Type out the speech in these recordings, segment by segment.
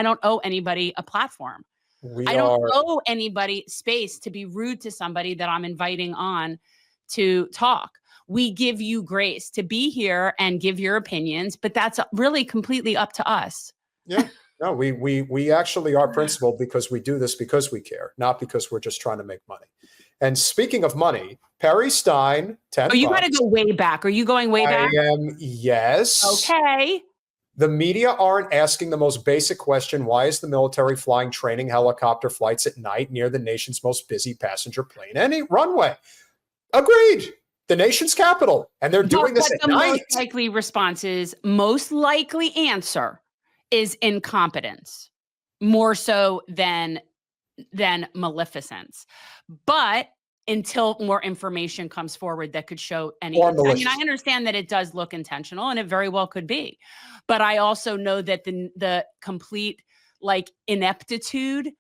I don't owe anybody a platform. I don't owe anybody space to be rude to somebody that I'm inviting on to talk. We give you grace to be here and give your opinions, but that's really completely up to us. Yeah. No, we actually are principled because we do this because we care, not because we're just trying to make money. And speaking of money, Perry Stein, 10 Oh, you got to go way back. Are you going way back? I am, yes. Okay. The media aren't asking the most basic question: why is the military flying training helicopter flights at night near the nation's most busy passenger plane any runway? Agreed. The nation's capital. And they're doing this at night. Most likely response is, most likely answer is incompetence, more so than maleficence. But until more information comes forward that could show any, I mean, I understand that it does look intentional, and it very well could be, but I also know that the complete ineptitude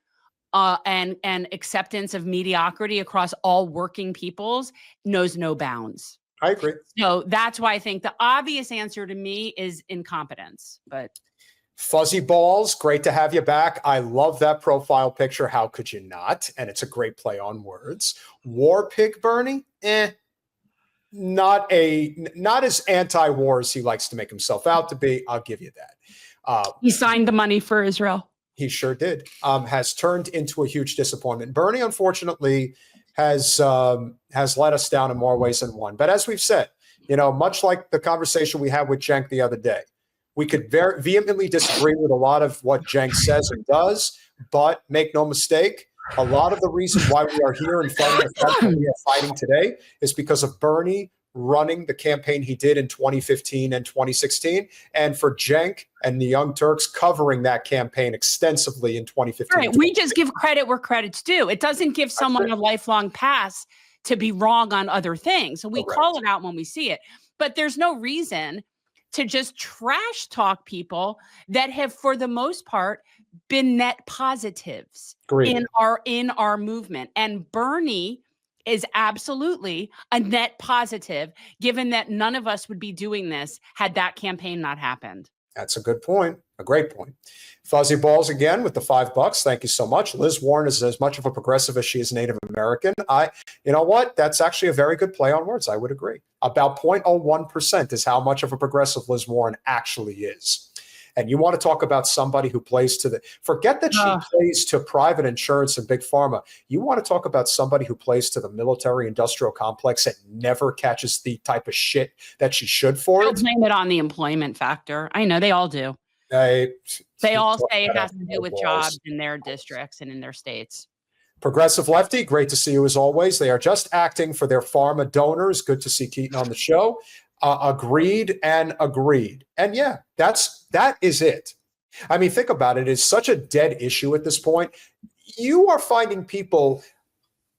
and acceptance of mediocrity across all working peoples knows no bounds. I agree. So that's why I think the obvious answer to me is incompetence. But Fuzzy Balls, great to have you back. I love that profile picture. How could you not? And it's a great play on words. War Pig Bernie, not as anti-war as he likes to make himself out to be. I'll give you that. He signed the money for Israel. He sure did. Has turned into a huge disappointment. Bernie, unfortunately, has let us down in more ways than one. But as we've said, much like the conversation we had with Cenk the other day, we could vehemently disagree with a lot of what Cenk says and does, but make no mistake, a lot of the reason why we are here and fighting the fight that we are fighting today is because of Bernie running the campaign he did in 2015 and 2016, and for Cenk and the Young Turks covering that campaign extensively in 2015. Right. We just give credit where credit's due. It doesn't give someone a lifelong pass to be wrong on other things. So we call it out when we see it. But there's no reason to just trash talk people that have, for the most part, been net positives in our movement. And Bernie is absolutely a net positive, given that none of us would be doing this had that campaign not happened. That's a good point. A great point. Fuzzy Balls again with the $5. Thank you so much. Liz Warren is as much of a progressive as she is Native American. You know what? That's actually a very good play on words. I would agree. About 0.01% is how much of a progressive Liz Warren actually is. And you want to talk about somebody who plays to forget that she plays to private insurance and big pharma. You want to talk about somebody who plays to the military industrial complex and never catches the type of shit that she should for it. Blame it on the employment factor. I know they all do. They all say it has to do with jobs in their districts and in their states. Progressive Lefty, great to see you as always. They are just acting for their pharma donors. Good to see Keaton on the show. Agreed and agreed. And yeah, that is it. I mean, think about it. It's such a dead issue at this point. You are finding people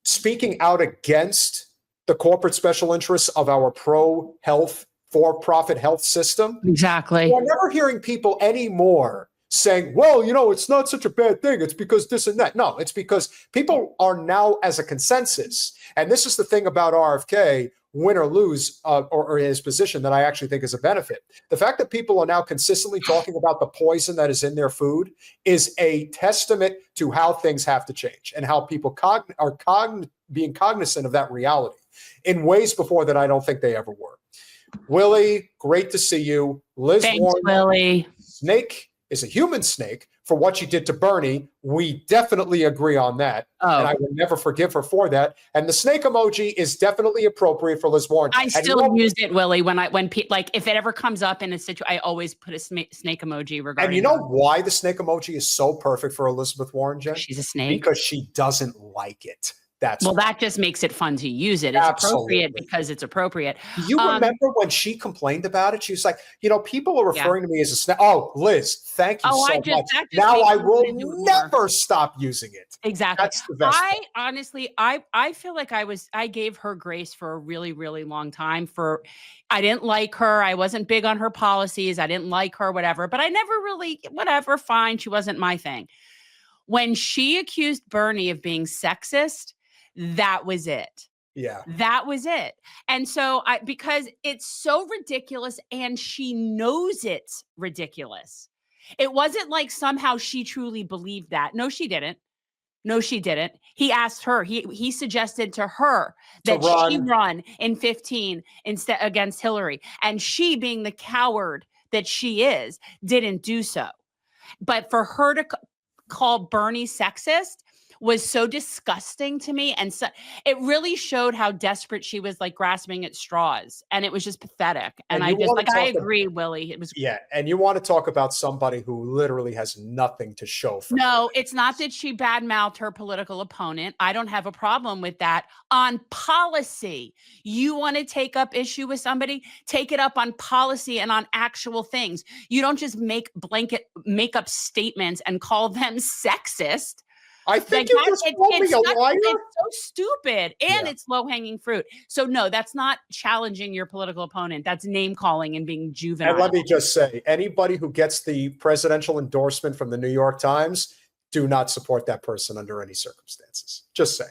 speaking out against the corporate special interests of our pro-health, for-profit health system. Exactly. We're never hearing people anymore saying, well, it's not such a bad thing. It's because this and that. No, it's because people are now as a consensus. And this is the thing about RFK, win or lose, or his position, that I actually think is a benefit. The fact that people are now consistently talking about the poison that is in their food is a testament to how things have to change and how people are being cognizant of that reality in ways before that I don't think they ever were. Willie, great to see you. Liz Thanks, Warren, Willie. Snake is a human snake for what she did to Bernie. We definitely agree on that. And I will never forgive her for that. And the snake emoji is definitely appropriate for Liz Warren. I still use it, Willie, when if it ever comes up in a situation, I always put a snake emoji regarding. And you know why the snake emoji is so perfect for Elizabeth Warren, Jen? She's a snake. Because she doesn't like it. That just makes it fun to use it. It's appropriate because it's appropriate. You remember when she complained about it? She was like, people are referring to me as a snake. Oh, Liz, thank you so much. Now I will never stop using it. Exactly. That's the best I honestly, I feel like I gave her grace for a really, really long time. I didn't like her. I wasn't big on her policies. I didn't like her, whatever. But I never really, whatever, fine. She wasn't my thing. When she accused Bernie of being sexist, that was it. Yeah. That was it. And so because it's so ridiculous and she knows it's ridiculous. It wasn't like somehow she truly believed that. No, she didn't. No, she didn't. He asked her, he suggested to her To that she run. run in 15 instead against Hillary. And she, being the coward that she is, didn't do so. But for her to call Bernie sexist was so disgusting to me. And so it really showed how desperate she was, like grasping at straws. And it was just pathetic. And I just, like, I agree, Willie. It was. Yeah. And you want to talk about somebody who literally has nothing to show for No, her. it's not that she badmouthed her political opponent. I don't have a problem with that. On policy, you want to take up issue with somebody, take it up on policy and on actual things. You don't just make up statements and call them sexist. I think you just called me a liar. It's so stupid, and it's low-hanging fruit. So no, that's not challenging your political opponent. That's name-calling and being juvenile. And let me just say, anybody who gets the presidential endorsement from the New York Times, do not support that person under any circumstances. Just saying.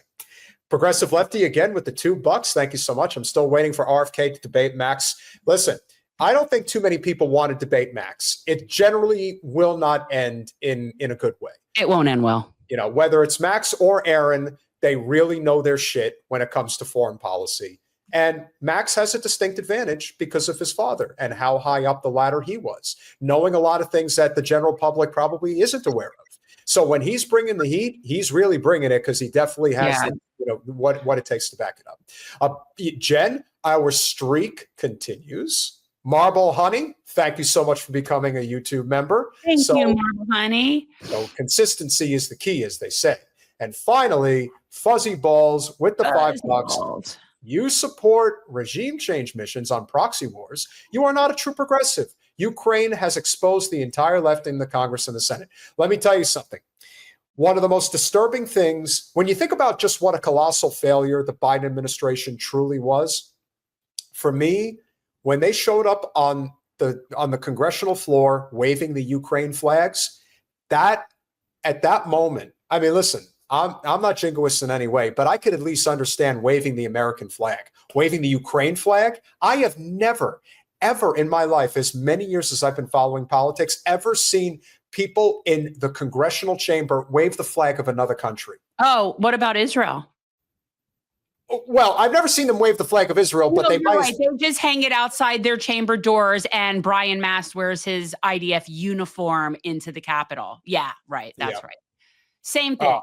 Progressive Lefty, again, with the $2. Thank you so much. I'm still waiting for RFK to debate Max. Listen, I don't think too many people want to debate Max. It generally will not end in a good way. It won't end well. You know, whether it's Max or Aaron, they really know their shit when it comes to foreign policy. And Max has a distinct advantage because of his father and how high up the ladder he was, knowing a lot of things that the general public probably isn't aware of. So when he's bringing the heat, he's really bringing it because he definitely has what it takes to back it up. Jen, our streak continues. Marble Honey, thank you so much for becoming a YouTube member. Thank you, Marble Honey. So consistency is the key, as they say. And finally, Fuzzy Balls with the $5. You support regime change missions on proxy wars. You are not a true progressive. Ukraine has exposed the entire left in the Congress and the Senate. Let me tell you something. One of the most disturbing things, when you think about just what a colossal failure the Biden administration truly was, for me, when they showed up on the congressional floor waving the Ukraine flags, that at that moment, I mean, listen, I'm not jingoist in any way, but I could at least understand waving the American flag, waving the Ukraine flag. I have never, ever in my life, as many years as I've been following politics, ever seen people in the congressional chamber wave the flag of another country. Oh, what about Israel? Well, I've never seen them wave the flag of Israel, but they might. Right. They just hang it outside their chamber doors, and Brian Mast wears his IDF uniform into the Capitol. Yeah, right. That's right. Same thing.